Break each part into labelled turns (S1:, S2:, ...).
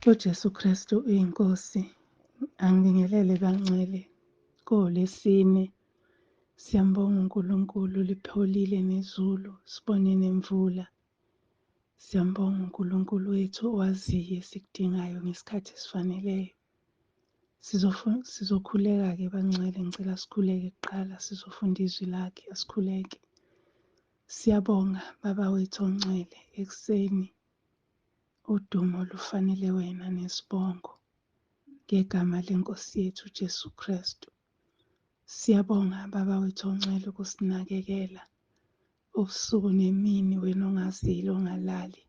S1: uJesu Kristu uyinkosi. Angibingelele bangcwele. Lwesine siyambonga uNkulunkulu lipholile nezulu sibone nemvula. Siyambonga uNkulunkulu wethu owaziyo esikudingayo ngesikhathi esifaneleyo. Sizokhuleka-ke bangcwele, ngicela sikhuleke kuqala sizofunda izwi lakhe, asikhuleke. Siyabonga Baba wethu ongcwele, ekuseni udumo lufanele wena nesibongo ngegama lenkosi yethu Jesu Kristu. Siyabonga Baba wethu ongcwele ukusinakekela ubusuku nemini, wena ongazile ongalali,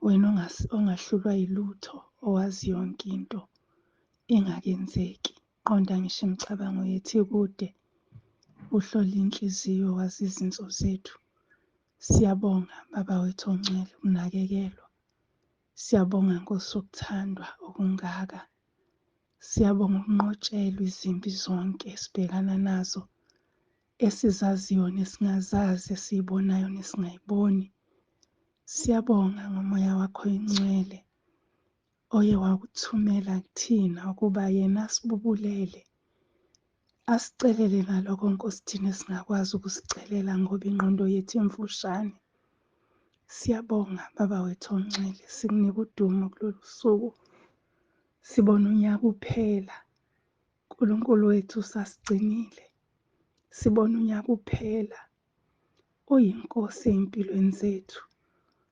S1: wena ongahlulwa yilutho, owazi yonke into engakenzeki. Qonda ngisho imicabango yethu ikude, uhlola inhliziyo, wazi izinso zethu. Siyabonga Baba wethu ongcwele ukunakekelwa. Siyabonga Nkosi ukuthandwa okungaka. Siyabonga ukunqotshelwa izimpi zonke esibhekana nazo, esizaziyo nesingazazi, esiyibonayo nesingayiboni. Siyabonga ngomoya wakho oyingcwele oye wakuthumela kuthina ukuba yena asibubulele, asicelele nalokho Nkosi thina esingakwazi ukusicelela ngoba ingqondo yethu imfushane. Siyabonga Baba wethu ongcwele, sikunika udumo kulolu suku. Sibona unyaka uphela, uNkulunkulu wethu usasigcinile. Sibona unyaka uphela, uyinkosi ey'mpilweni zethu.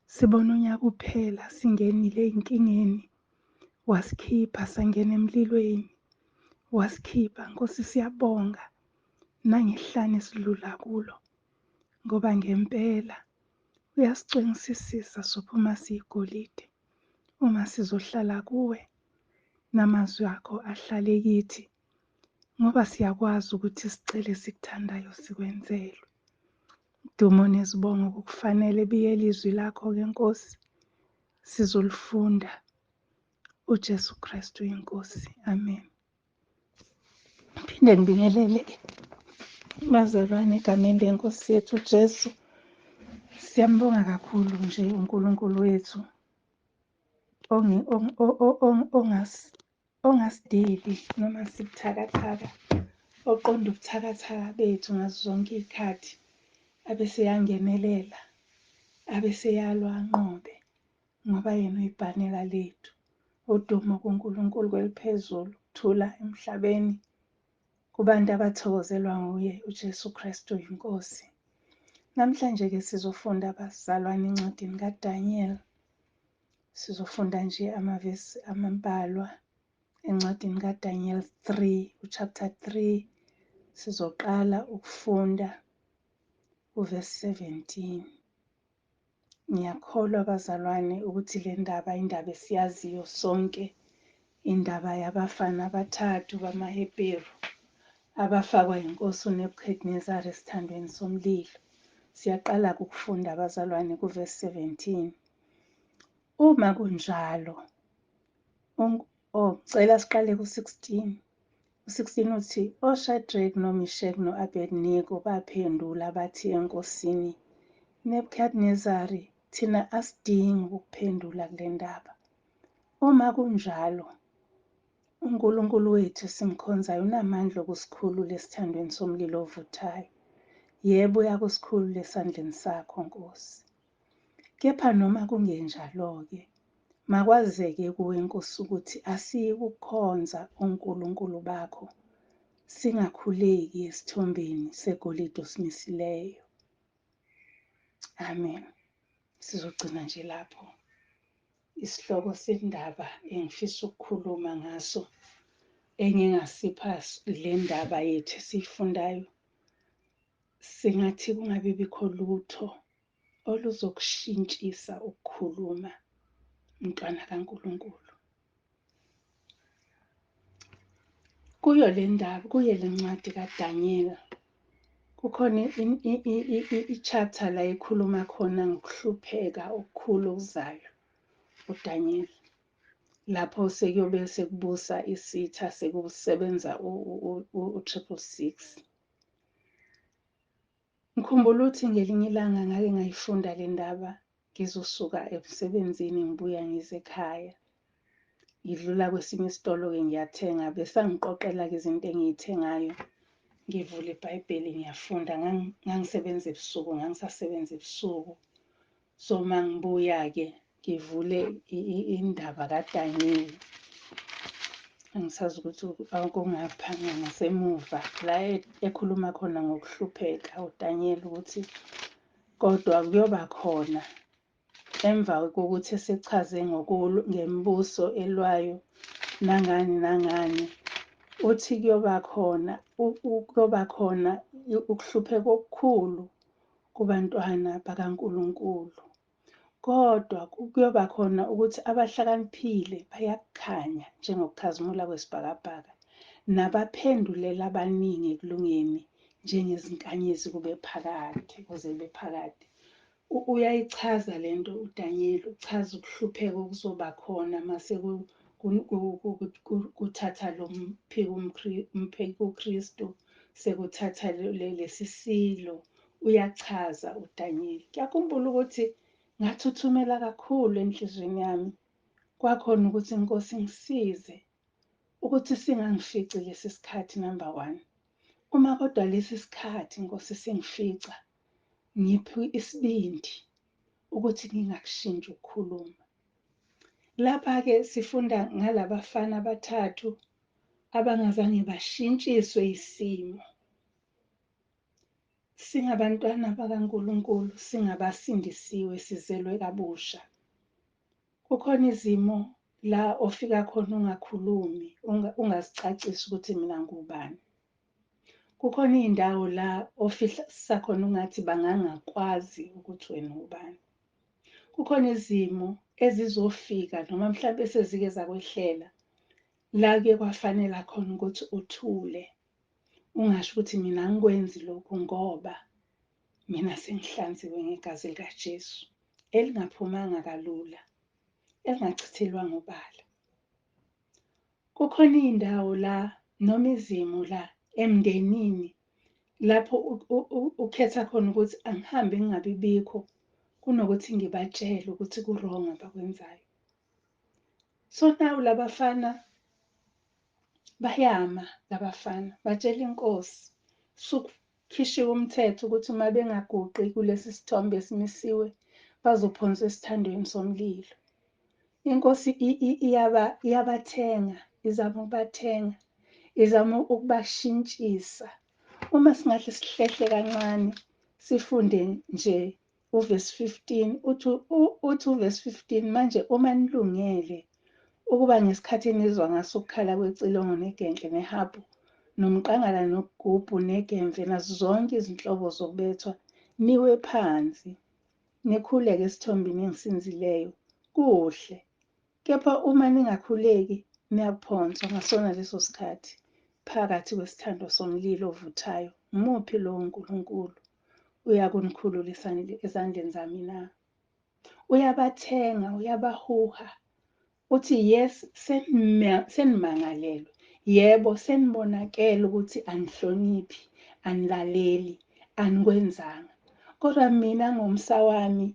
S1: Sibona unyaka uphela, singenile ey'nkingeni, wasikhipha sangena emlilweni, wasikhipha. Nkosi siyabonga nangehlane esidlula kulo, ngoba ngempela uyasicengisisisa sophuma siyigolide. Uma sizohlala kuwe namazwi akho ahlale kithi, ngoba siyakwazi ukuthi sicele sikuthandayo sikwenzelwe. Dumo nezibongo kukufanele biyele izwi lakho-ke Nkosi, sizolifunda. uJesu Kristu inkosi, amen. Phinde ngibingelele bazalwane egameni lenkosi yethu Jesu. Siyambonga kakhulu nje uNkulunkulu wethu ongasideli noma sibuthakathaka, oqonda ubuthakathaka bethu ngazo zonke iy'khathi, abeseyangenelela, abeseyalwa anqobe, ngoba yena uyibhanela lethu. Udumo kuNkulunkulu kweliphezulu, kuthula emhlabeni kubantu abathokozelwa nguye uJesu Kristu inkosi. Namhlanje-ke sizofunda bazalwane encwadini kaDaniel. Sizofunda nje amavesi ambalwa encwadini kaDaniel 3, uchapter 3. Sizoqala ukufunda uvesi 17. Ngiyakholwa bazalwane ukuthi le ndaba indaba esiyaziyo sonke, indaba yabafana abathathu bamaHebheru abafakwa inkosi uNebukadnezar esithandweni somlilo. Siyaqala ukufunda abazalwane kuvesi 17. Uma kunjalo, cela siqale ku-16. U-16 uthi, oShadrach, noMeshach, no-Abednego baphendula bathi enkosini Nebukadnezari, thina asidingi ukuphendula kule ndaba. Uma kunjalo, uNkulunkulu wethu simkhonzayo unamandla okusikhulula esithandweni somlilo ovuthayo. Yebo, uyakusikhulula esandleni sakho Nkosi. Kepha noma kungenjalo-ke, makwazeke kuwe Nkosi ukuthi asiyikukhonza onkulunkulu bakho, singakhuleki esithombeni segolide osimisileyo. Amen. Sizogcina nje lapho. Isihloko sendaba engifisa ukukhuluma ngaso, engingasipha le ndaba yethu esiyifundayo, singathi kungabi bikho lutho oluzokushintshisa ukukhuluma, mntwana kaNkulunkulu. Kuyo le ndaba, kuyo le ncwadi kaDaniel, kukhona i-chapter la ikhuluma khona ngokuhlupheka okukhulu okuzayo uDaniel. Lapho sekuyobe sekubusa isitha, sekusebenza u-666. Ngikhumbula ukuthi ngelinye ilanga ngake ngayifunda le ndaba, ngizosuka emsebenzini ngibuya ngize ekhaya. ngidlula kwesinye isitolo-ke ngiyathenga, bese angiqoqela-ke izinto engiyithengayo, ngivule iBhayibheli ngiyafunda. Ngangisebenza ebusuku, ngangisasebenza ebusuku. So mangibuya-ke ngivule indaba kaDanyeli. Angisazi ukuthi kungapha ngasemuva la ekhuluma khona ngokuhlupheka uDanyeli, ukuthi kodwa kuyoba khona emva kokuthi esechaze ngemibuso elwayo nangani nangani, uthi kuyoba khona ukuhlupheka okukhulu kubantwana bakaNkulunkulu. Kodwa kuyoba khona ukuthi abahlakaniphile bayakukhanya njengokukhazimula kwesibhakabhaka, nabaphendulela abaningi ekulungeni njengezinkanyezi kuze kube phakade. Uyayichaza lento uDanyeli, uchaza ukuhlupheka okuzoba khona mase kuthatha lo mpheki uKristu, sekuthatha lesi silo. Uyachaza uDanyeli. Ngiyakhumbula ukuthi ngathuthumela kakhulu enhlizweni yami, kwakhona ukuthi iNkosi ngisize ukuthi singangifici lesi sikhathi, number 1. Uma kodwa lesi sikhathi Nkosi singifica, ngiphi isibindi ukuthi ngingakushintshi ukukhuluma. Lapha-ke sifunda ngalabafana abathathu abangazange bashintshiswe isimo. Singabantwana bakaNkulunkulu, singabasindisiwe, sizelwe kabusha. Kukhona izimo la ofika khona ungakhulumi, ungazicacisi ukuthi mina ngubani. Kukhona iy'ndawo la ofisa khona ungathi bangangakwazi ukuthi wena ubani. Kukhona izimo ezizofika noma mhlawumbe sezike zakwehlela, la-ke kwafanela khona ukuthi uthule, ungasho ukuthi mina angikwenzi lokhu ngoba mina sengihlanziwe ngegazi likaJesu elingaphumanga kalula, elingachithelwanga ubala. Kukhona iy'ndawo la noma izimo la emndenini lapho ukhetha khona ukuthi angihambe ngingabi bikho kunokuthi ngibatshele ukuthi ku-wrong abakwenzayo. So nawu labafana bayama, batshela iNkosi, sukukhishiwe umthetho ukuthi uma bengaguqi kulesi sithombe esimisiwe bazophonswa esithandweni somlilo. iNkosi iyabathenga, izama ukubathenga, izama ukubashintshisa. Uma singahle sihlehle kancane sifunde nje uvesi 15, uthi uvesi 15, manje uma nilungele ukuba ngesikhathi enizwa ngaso ukukhala kwecilongo negenhle nehabhu nomqangala nokugubhu negemve nazo zonke izinhlobo zokubethwa, niwe phansi nikhuleke esithombeni engisinzileyo, kuhle. Kepha uma ningakhuleki niyaphonswa ngasona leso sikhathi phakathi kwesithando somlilo ovuthayo. Muphi lowo Nkulunkulu uyakunikhulula ezandleni zami na? Uyabathenga, uyabahuha, uthi yes, senimangalelwe, yebo senibonakele ukuthi anihloniphi, anilaleli, anikwenzanga, kodwa mina ngomsa wami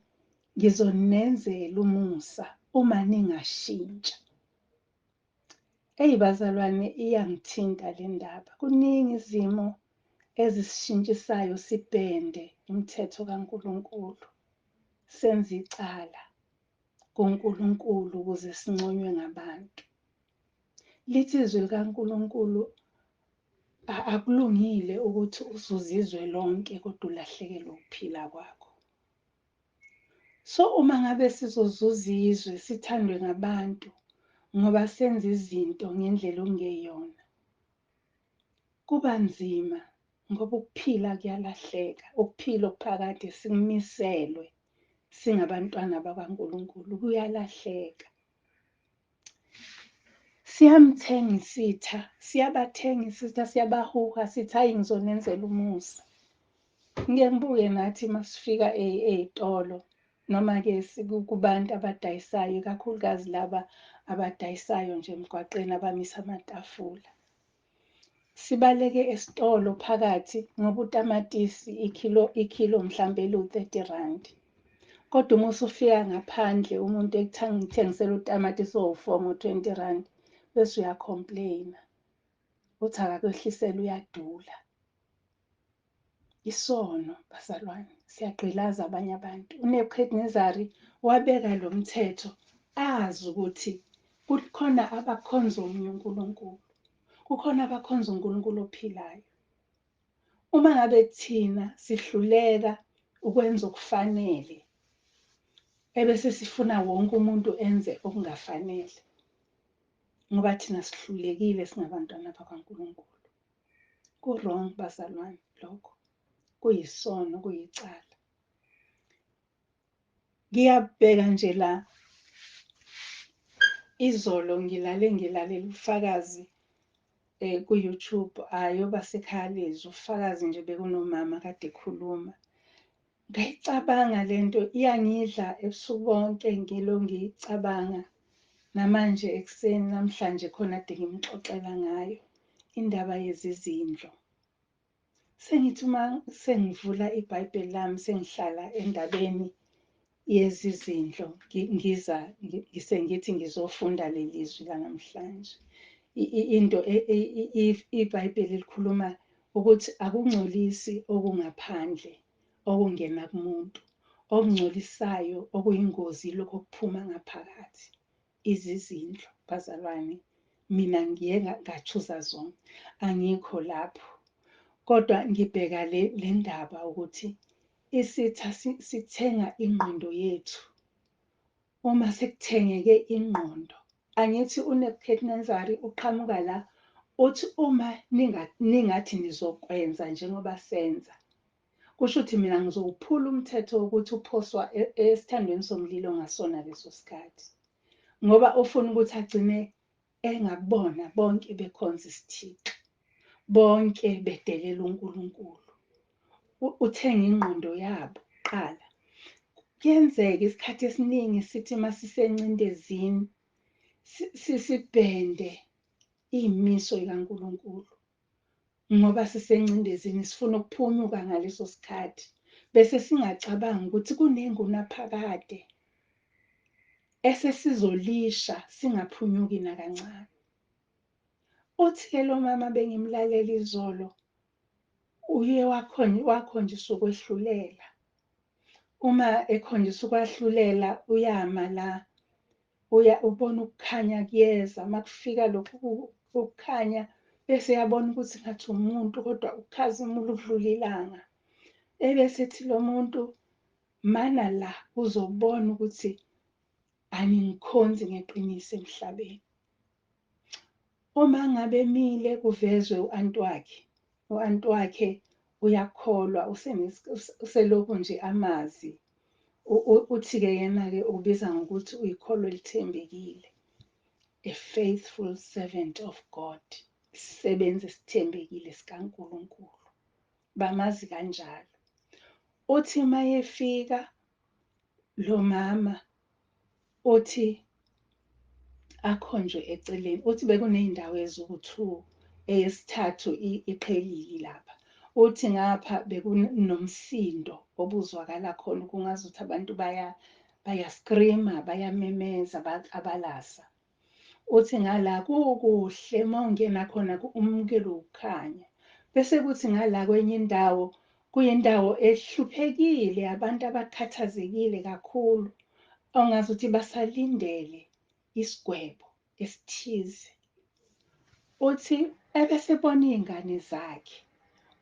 S1: ngizoninenzela umusa uma ningashintsha. Bazalwane, iyangithinta le ndaba. Kuningi izimo ezisishintshisayo sibhende imithetho kaNkulunkulu, senze icala kuNkulunkulu ukuze sinconywe ngabantu. Lithi izwi likaNkulunkulu akulungile ukuthi uzuzizwe lonke kodwa ulahlekelwe ukuphila kwakho. So uma ngabe sizozuza izwe, sithandwe ngabantu ngoba senza izinto ngendlela okungeyona, kuba nzima ngoba ukuphila kuyalahleka. Ukuphila okuphakade sikumiselwe singabantwana bakaNkulunkulu kuyalahleka. Siyabathenga isitha, siyabahuha, sithi hayi ngizonenzela umusa. Ngike ngibuye nathi masifika ey'tolo noma-ke kubantu abadayisayo, ikakhulukazi laba abadayisayo nje emgwaqeni abamisa amatafula. Sibaleke esitolo phakathi ngoba utamatisi ikhilo mhlambe lu-30 rand. Kodwa uma usufika ngaphandle umuntu ekuthengisela utamati so-4 ngo-R20 bese uyacomplaina uthi akakwehlisela uyadula. Isono bazalwane, siyagqilaza abanye abantu. uNebukadnezari wabeka lo mthetho azi ukuthi kukhona abakhonza omunye uNkulunkulu, kukhona abakhonza uNkulunkulu ophilayo. Uma ngabe thina sihluleka ukwenza okufanele ebese sifuna wonke umuntu enze okungafanele, ngoba thina sihlulekile singabantwana bakaNkulunkulu. Ku-wrong bazalwane lokho, kuyisono, kuyicala. Ngiyabheka nje la izolo ngilalela ubufakazi ku-YouTube, ayobasekhaya lezi ubufakazi nje bekunomama kade ekhuluma. Ngayicabanga lento, iyangidla ebusuku bonke ngilo ngiyicabanga, namanje ekuseni namhlanje khona kade ngimxoxela ngayo indaba yezizindlo. Sengithi uma sengivula iBhayibheli lami sengihlala endabeni yezizindlo ngisengithi ngizofunda lelizwi lanamhlanje. Into iBhayibheli likhuluma ukuthi akungcolisi okungaphandle okungena kumuntu, okungcolisayo okuyingozi lokho okuphuma ngaphakathi, izizindlo bazalwane. Mina ngiye ngachuza zona, angikho lapho, kodwa ngibheka le ndaba ukuthi isitha sithenga ingqondo yethu. Uma sekuthengeke ingqondo, angithi uNebukadnezari uqhamuka la uthi uma ningathi nizokwenza njengoba senza, kusho ukuthi mina ngizowuphula umthetho wokuthi uphoswa esithandweni somlilo ngasona leso sikhathi, ngoba ufuna ukuthi agcine engakubona bonke bekhonza isithixo, bonke bedelela uNkulunkulu. Uthenga ingqondo yabo qala. Kuyenzeka isikhathi esiningi sithi masisencindezini sibhende iy'miso zikaNkulunkulu, ngoba sisencindezini sifuna ukuphunyuka ngaleso sikhathi, bese singacabangi ukuthi kunengunaphakade esesizolisha singaphunyuki nakancane. Uthi-ke lo mama bengimlalela izolo, uye wakhonjiswa ukwehlulela. Uma ekhonjiswa ukwahlulela uyama la, ubona ukukhanya kuyeza, makufika lokhu ukukhanya bese yabona ukuthi ngathi umuntu kodwa ukhazimula ukudlula ilanga. Ebese ethi lo muntu, mana la uzobona ukuthi angikhonzi ngeqiniso emhlabeni. Uma ngabe emile kuvezwe u-anti wakhe uyakholwa, uselokhu nje amazi. Uthi-ke yena-ke ubiza ngokuthi uyikholo elithembekile, a faithful servant of God, isisebenzi esithembekile sikaNkulunkulu, bamazi kanjalo. Uthi mayefika lo mama, uthi akhonjwe eceleni, uthi bekuney'ndawo eziwu-2, eyesithathu iqhelile lapha. Uthi ngapha bekunomsindo obuzwakala khona, kungazuthi abantu bayaskrima, bayamemeza, bayaxabalasa. Uthi ngala kukuhle mawungena khona umukelo ukukhanya. Bese kuthi ngala kwenye indawo, kuyindawo ehluphekile, abantu abakhathazekile kakhulu, ongazuthi basalindele isigwebo esithize. Uthi ebesebona iy'ngane zakhe,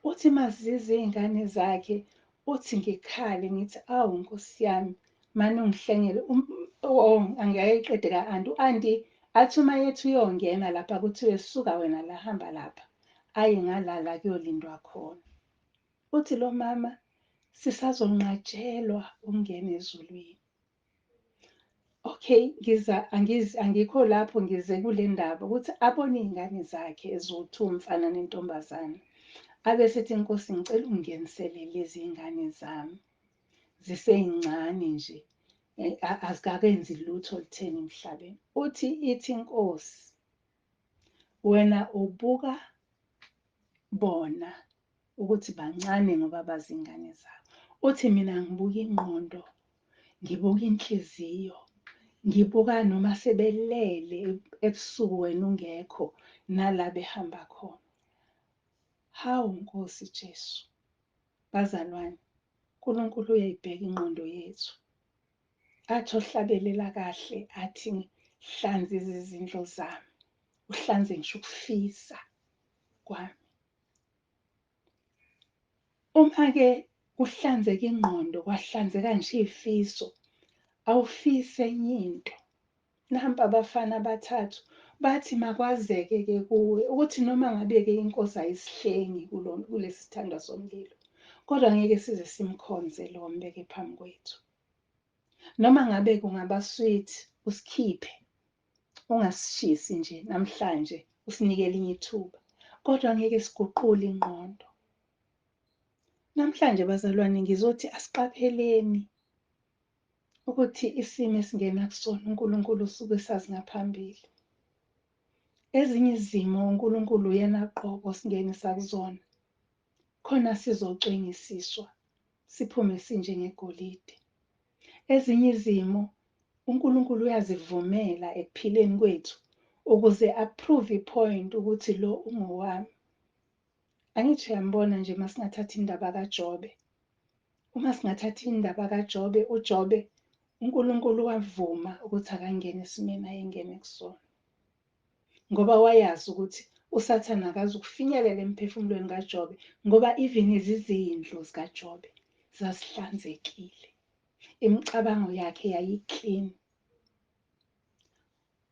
S1: uthi maziza iy'ngane zakhe, uthi ngikhale ngithi, awu Nkosi yami, mane ungihlengele. Angiyayiqede ka-anti, u-anti athi uma yethi uyongena lapha kuthiwe suka wena la, hamba lapha, aye ngalala kuyolindwa khona. Uthi lo mama sisazonqatshelwa ukungena ezulwini. Okay, angikho lapho, ngize kule ndaba ukuthi abone iy'ngane zakhe eziwu-2, umfana nentombazane. Abesethi, Nkosi ngicela ungingenisele lezi ngane zami, zisey'ncane nje, azikakenzi lutho olutheni emhlabeni. Ithi Inkosi, wena ubuka bona ukuthi bancane ngoba bazingane zabo. Uthi mina ngibuka ingqondo ngibuka inhliziyo, ngibuka noma sebelele ebusuku wena ungekho nala behamba khona. Hawu Nkosi Jesu, bazalwane, uNkulunkulu uyayibheka ingqondo yethu. Athi ohlabelela kahle athi hlanza izizindlo zami, uhlanze ngisho ukufisa kwami. Uma-ke kuhlanzeka ingqondo, kwahlanzeka nje iy'fiso, awufise enye into. Nampa abafana abathathu bathi makwazeke-ke kuwe ukuthi noma ngabe-ke iNkosi ayisihlengi kulesi sithandwa somlilo, kodwa ngeke size simkhonze lo ombeke phambi kwethu. Noma ngabe kungaba sweet, usikhiphe, ungasishisi nje namhlanje, usinike elinye ithuba, kodwa ngeke siguqule ingqondo. Namhlanje bazalwane, ngizothi asiqapheleni ukuthi isimo esingena kusona uNkulunkulu usuke esazi ngaphambili. Ezinye izimo uNkulunkulu uyena qobo singenisa kuzona, khona sizocwengisiswa siphume sinjengegolide. Ezinye izimo uNkulunkulu uyazivumela ekuphileni kwethu ukuze approve ipoint ukuthi lo ungowami. Angithi uyambona nje masingathatha indaba kaJobe. Uma singathatha indaba kaJobe, uJobe uNkulunkulu wavuma ukuthi akangene esimeni ayengene kusona, ngoba wayazi ukuthi uSathane akazukufinyelela emphefumulweni kaJobe, ngoba even izizindlo zikaJobe zazihlanzekile, imicabango yakhe yayiklini.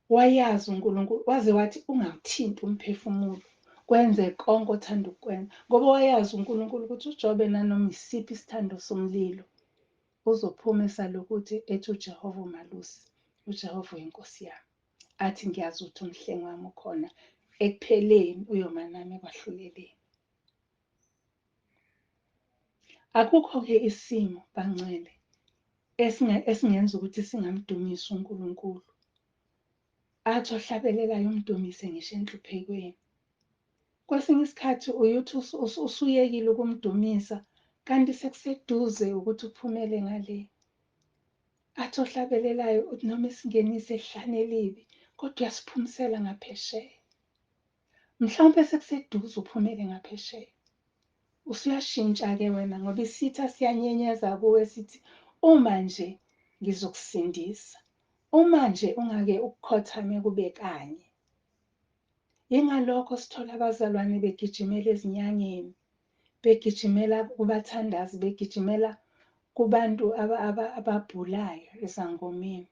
S1: Wayazi uNkulunkulu, waze wathi ungawuthinti umphefumulo, kwenze konke othanda ukukwenza, ngoba wayazi uNkulunkulu ukuthi uJobe nanoma isiphi isithando somlilo uzophuma esalokuthi ethi uJehova umalusi, uJehova uyinkosi yami. Athi ngiyazi ukuthi umhlengi wami ukhona, ekupheleni uyomanami ekwahluleleni. Akukho-ke isimo bangcwele esingenza ukuthi singamdumisi uNkulunkulu. Athi ohlabelelayo umdumise ngisho enhluphekweni. Kwesinye isikhathi uyuthi usuyekile ukumdumisa, kanti sekuseduze ukuthi uphumele ngale. Athi ohlabelelayo uthi noma isingenise ehlane elibi, kodwa uyasiphumisela ngaphesheya. Mhlawumpe sekuseduze uphumele ngaphesheya. Usuyashintsha-ke wena ngoba isitha siyanyenyeza kuwe sithi, uma nje ngizokusindisa, uma nje ungake ukukhothame kube kanye. Yingalokho sithola abazalwane begijimela ezinyangeni, begijimela kubathandazi, begijimela kubantu ababhulayo ezangomeni,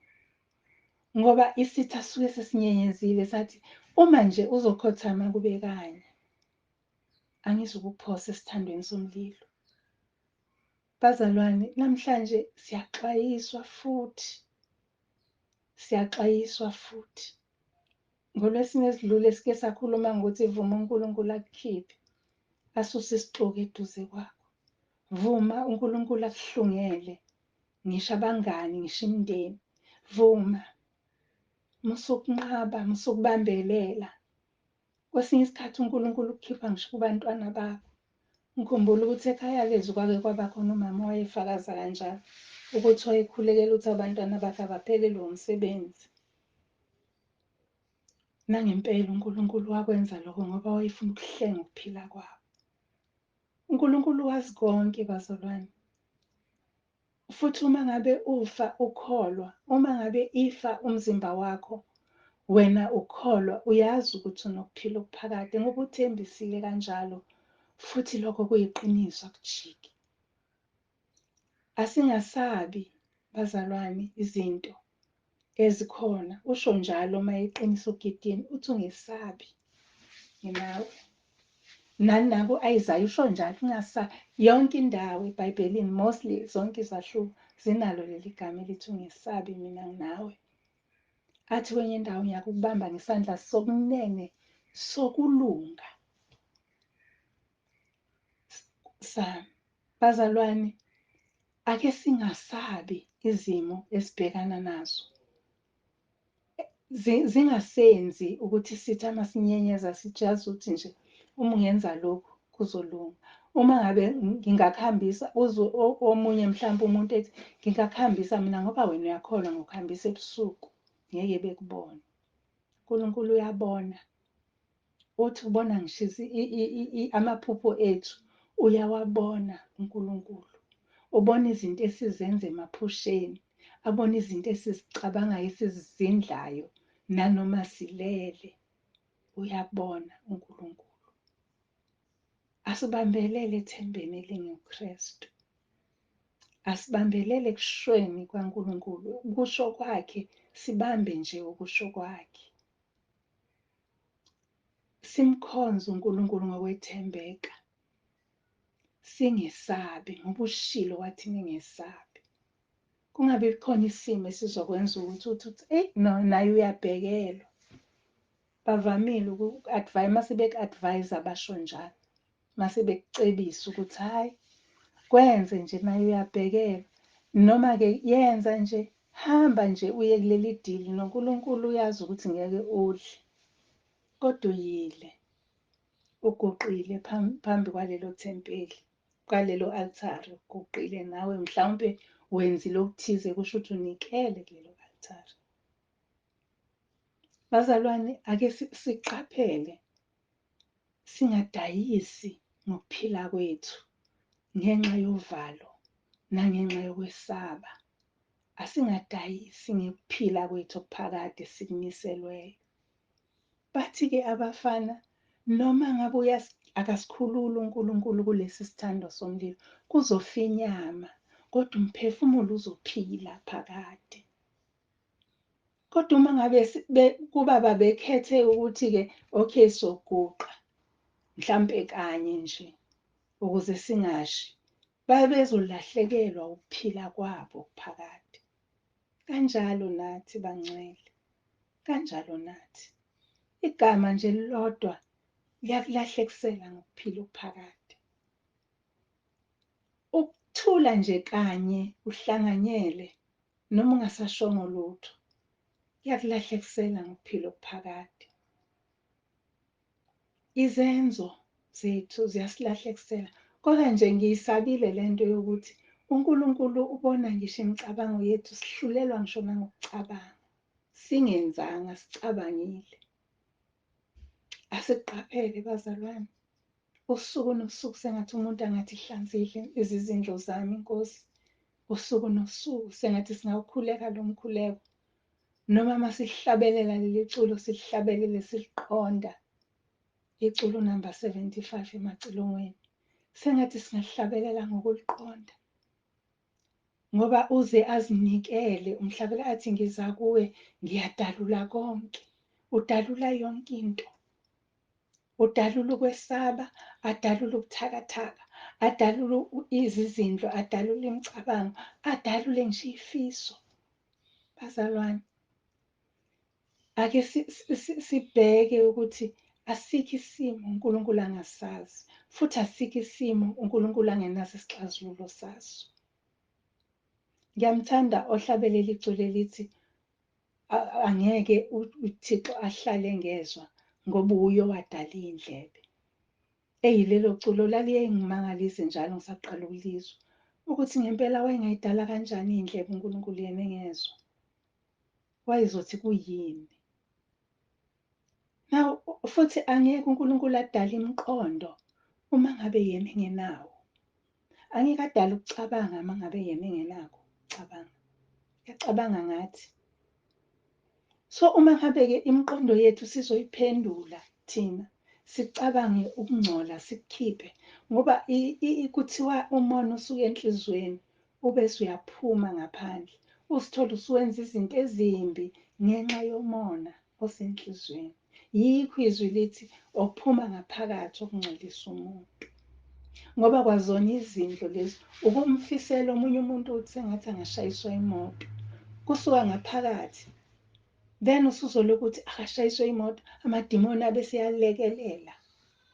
S1: ngoba isitha suke sesinyenyezile sathi uma nje uzokhothama kube kanye, angizukuphosa esithandweni somlilo. Bazalwane, namhlanje siyaxwayiswa futhi. NgoLwesine esidlule sike sakhuluma ngokuthi vuma uNkulunkulu akukhiphe, asuse isixuku eduze kwakho. Vuma uNkulunkulu akuhlungele, ngisho abangani, ngisho imindeni. Vuma, musukunqaba, musukubambelela. Kwesinye isikhathi uNkulunkulu ukukhipha ngisho kubantwana bakho. Ngikhumbula ukuthi ekhaya lethu kwake kwaba khona umama owayefakaza kanjalo ukuthi wayekhulekela ukuthi abantwana bakhe abaphelelwe umsebenzi. Nangempela uNkulunkulu wakwenza lokho ngoba wayefuna ukuhlenga ukuphila kwabo. uNkulunkulu wazi konke bazalwane. Futhi uma ngabe ufa ukholwa, uma ngabe ifa umzimba wakho, wena ukholwa, uyazi ukuthi unokuphila okuphakade ngoba uthembisile kanjalo, futhi lokho kuyiqiniso akujiki. Asingasabi bazalwane izinto ezikhona. Usho njalo uma eqinisa uGidiyoni uthi ungesabi, nginawe. Nani nabo Isaiah usho njalo, ungasabi. Yonke indawo eBhayibhelini, mostly zonke izahluko zinalo leli gama elithi ungesabi, mina nginawe. Athi kwenye indawo ngiyakubamba ngesandla sokunene sokulunga sami. Bazalwane, ake singasabi izimo esibhekana nazo. Zingasenzi ukuthi sithi ama sinyenyeza sijazi ukuthi nje uma ungenza lokhu kuzolunga. Uma ngabe ngingakuhambisa omunye mhlawumbe umuntu ethi ngingakuhambisa mina ngoba wena uyakholwa ngokuhambisa ebusuku ngeke bekubone. uNkulunkulu uyabona, uthi ubona ngisho amaphupho ethu uyawabona uNkulunkulu. Ubona izinto esizenza emaphusheni, abona izinto esizicabangayo esizizindlayo nanoma silele, uyabona uNkulunkulu. Asibambelele ethembeni elinguKristu. Asibambelele ekushweni kwaNkulunkulu, ukusho kwakhe, sibambe nje ukusho kwakhe. Simkhonze uNkulunkulu ngokwethembeka. Singesabi ngoba ushilo wathi ningesabi. Kungabi khona isimo esizokwenza ukuthi no, naye uyabhekelwa. Bavamile uku-advise, mase beku-advise abasho njalo. Mase bekucebisa ukuthi hhayi, kwenze nje naye uyabhekelwa. Noma-ke yenza nje, hamba nje uye kuleli dili noNkulunkulu uyazi ukuthi ngeke udle. Kodwa uyile, uguqile phambi kwalelo thempeli, kwalelo althari, uguqile nawe mhlawumbe wenzile okuthize kusho ukuthi unikele kulelo althari. Bazalwane, ake siqaphele, singadayisi ngokuphila kwethu ngenxa yovalo nangenxa yokwesaba. Asingadayisi ngekuphila kwethu okuphakade sikuniselweyo. Bathi-ke abafana, noma ngabe akasikhulula uNkulunkulu kulesi sithando somlilo, kuzofa inyama, kodwa umphefumulo uzophila phakade. Kodwa uma ngabe kubaba bekhethe ukuthi-ke okay soguqa mhlampe kanye nje ukuze singashi, babezolahlekelwa ukuphila kwabo phakade. Kanjalo nathi bangcwele, kanjalo nathi. Igama nje lodwa liyakulahlekisela ngokuphila okuphakade. Ukuthula nje kanye uhlanganyele noma ungasashongo lutho, kuyakulahlekisela ngokuphila okuphakade. Izenzo zethu ziyasilahlekisela. Kodwa nje ngiyisabile lento yokuthi uNkulunkulu ubona ngisho imicabango yethu, sihlulelwa ngisho nangokucabanga. Singenzanga, sicabangile. Asiqaphele bazalwane. Usuku nosuku sengathi umuntu angathi ihlanzile izizindlo zami Nkosi. Usuku nosuku sengathi singawukhuleka lo mkhuleko. Noma masihlabelela leli culo, silihlabelele siliqonda. Iculo number 75 emacilongweni. Sengathi singahlabelela ngokuliqonda. Ngoba uze azinikele umhlabela athi ngiza kuwe ngiyadalula konke. Udalula yonke into. Udalula ukwesaba, adalula ubuthakathaka, adalula izizindlo, adalula imicabango, adalule nje ifiso. Bazalwane, ake sibheke ukuthi asikho isimo uNkulunkulu angasazi, futhi asikho isimo uNkulunkulu angenaso isixazululo saso. Ngiyamthanda ohlabelela iculo elithi angeke uThixo ahlale ngezwa ngoba uye owadala iy'ndlebe. Lelo culo laliyengimangalise njalo ngisaqala ukulizwa ukuthi ngempela wayengayidala kanjani iy'ndlebe uNkulunkulu yena engezwa. Wayezothi kuyini? Now futhi angeke uNkulunkulu adale imiqondo uma ngabe yena engenawo. Angeke adale ukucabanga uma ngabe yena engenakho ukucabanga. Uyacabanga ngathi. So uma ngabe-ke imiqondo yethu sizoyiphendula thina, sicabange ukungcola, sikukhiphe. Ngoba kuthiwa umona usuke enhlizweni, ubese uyaphuma ngaphandle. Uzithole usuwenza izinto ezimbi ngenxa yomona osenhlizweni. Yikho izwi lithi okuphuma ngaphakathi okungcolisa umuntu. Ngoba kwazona izinto lezi, ukumfisela omunye umuntu ukuthi sengathi angashayiswa imoto. Kusuka ngaphakathi. Then usuzoloku ukuthi akashayiswe imoto, amadimoni abe seyalekelela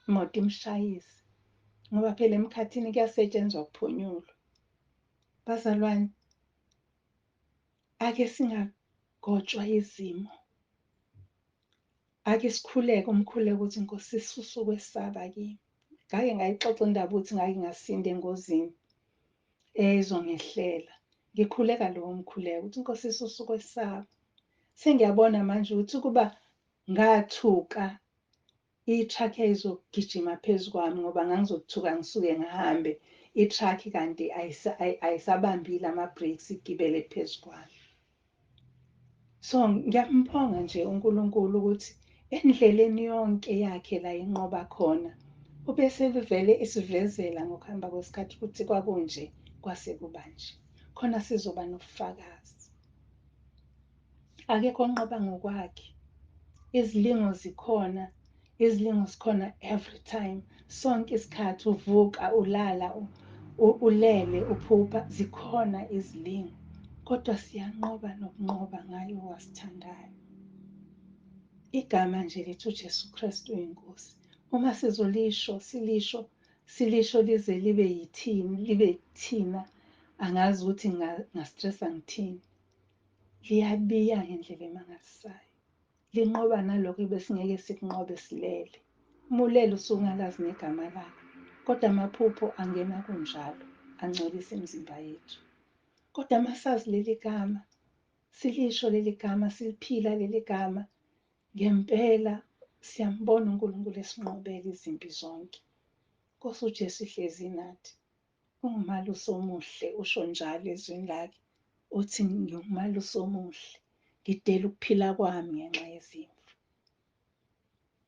S1: imoto imshayise. Ngoba phela emkhathini kuyasetshenzwa kuphonyulwa. Bazalwane, ake singagotshwa izimo. Ake sikhuleke umkhuleko ukuthi Nkosi sisuse ukwesaba kimi. ngake ngayixoxa indaba ukuthi ngake ngasinda engozini ezongehlela. Ngikhuleka lowo mkhuleko ukuthi Nkosi usuke esaba. Sengiyabona manje ukuthi kuba ngathuka i-truck yayizogijima phezu kwami ngoba ngangizothuka ngisuke ngihambe i-truck kanti ayisabambile ama-brakes igibele phezu kwami. So ngiyambonga nje uNkulunkulu ukuthi endleleni yonke yakhe la inqoba khona ubese vele isivezela ngokuhamba kwesikhathi ukuthi kwakunje kwase kuba nje. Khona sizoba nobufakazi. Akekho onqoba ngokwakhe. Izilingo zikhona, izilingo zikhona every time. Sonke isikhathi uvuka, ulala, ulele, uphupha, zikhona izilingo. Kodwa siyanqoba nokunqoba ngayo owasithandayo. Igama nje lethu Jesu Kristu uyinkosi. Uma sizolisho, silisho lize libe yithini, libe thina. Angazi ukuthi ngastressa ngithini. Liyabiya ngendlela emangalisayo. Linqoba nalokho ebesingeke sikunqobe silele. Umulelo usungalazi negama lakhe. Kodwa amaphupho angena kunjalo, angcolisa imizimba yethu. Kodwa masazi leli gama, silisho leli gama, siliphila leli gama, ngempela siyambona uNkulunkulu esinqobela izimpi zonke. Nkosi uJesu ihlezi nathi. Ungumalusi omuhle, usho njalo ezwini lakhe. Uthi ngiwumalusi omuhle, ngidela ukuphila kwami ngenxa yezimvu.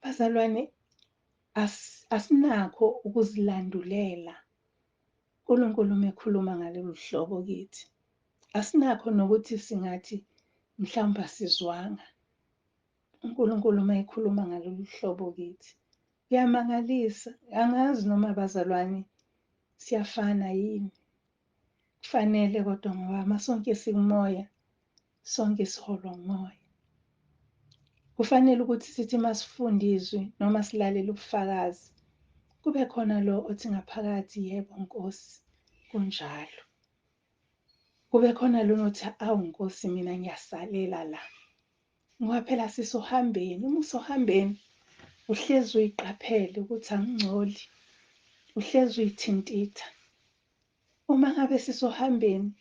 S1: Bazalwane, asinakho ukuzilandulela uNkulunkulu uma ekhuluma ngalolu hlobo kithi. Asinakho nokuthi singathi mhlawumbe asizwanga uNkulunkulu uma ekhuluma ngalolu hlobo kithi. Kuyamangalisa. Angazi noma bazalwane siyafana yini. Kufanele kodwa ngoba masonke sikumoya, sonke siholwa umoya. Kufanele ukuthi sithi masifundizwe noma silalela ubufakazi, kube khona lo othi ngaphakathi, yebo Nkosi, kunjalo. Kube khona lo othi awu Nkosi, mina ngiyasalela la. Ngoba phela sisohambeni, uma usohambeni uhlezi uyiqaphele ukuthi angingcoli, uhlezi uyithintitha. Uma ngabe sisohambeni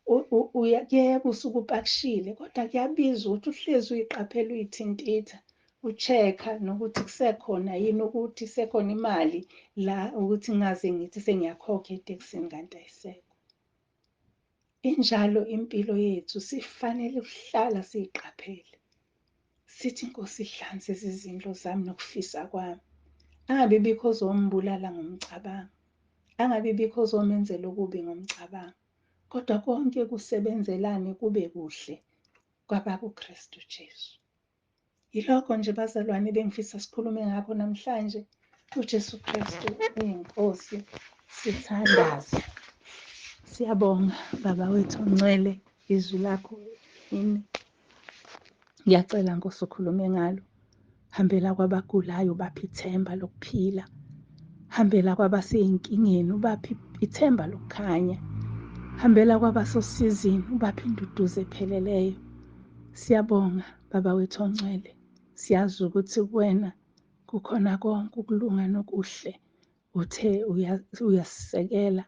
S1: kuyeba usuke upakishile, kodwa kuyabiza ukuthi uhlezi uyiqaphele uyithintitha, u-check-a nokuthi kusekhona yini, ukuthi sekhona imali la ukuthi ngaze ngithi sengiyakhokha etekisini kanti ayisekho. Injalo impilo yethu sifanele ukuhlala siyiqaphele. Sithi Nkosi ihlanze izindlo zami nokufisa kwami. Angabe bikho ozombulala ngomcabango. Angabe bikho ozomenzela okubi ngomcabango. Kodwa konke kusebenzelane kube kuhle kwabakuKristu Jesu. Yilokho nje bazalwane bengifisa sikhulume ngakho namhlanje. uJesu Kristu uyinkosi, sithandaze. Siyabonga Baba wethu ongcwele, izwi lakho yini. Ngiyacela Nkosi ukhulume ngalo. Hambela kwabagulayo ubaphe ithemba lokuphila. Hambela kwabasey'nkingeni ubaphe ithemba lokukhanya. Hambela kwabasosizini ubaphe induduzo epheleleyo. Siyabonga Baba wethu ongcwele. Siyazi ukuthi kuwena kukhona konke ukulunga nokuhle. Uthe uyasisekela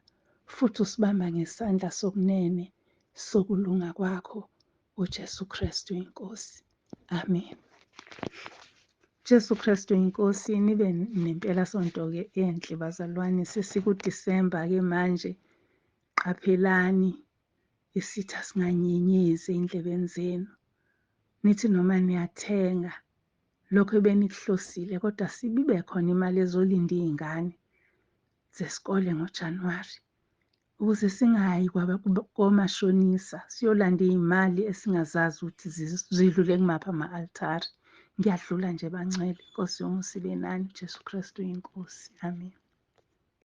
S1: futhi usibamba ngesandla sokunene sokulunga kwakho, uJesu Kristu inkosi. Amen. Jesu Kristu inkosi, nibe nempela sonto-ke enhle bazalwane. SesikuDisemba-ke manje. Qaphelani isitha singanyenyezi ey'ndlebeni zenu. Nithi noma niyathenga lokho ebenikuhlosile, kodwa sibibe khona imali ezolinda iy'ngane zesikole ngoJanuwari, ukuze singayi komashonisa siyolanda iy'mali esingazazi ukuthi zidlule kumaphi ama-althari. Ngiyadlula nje bancele. Inkosi yomusa ibe nani. Jesu Kristu inkosi. Amen.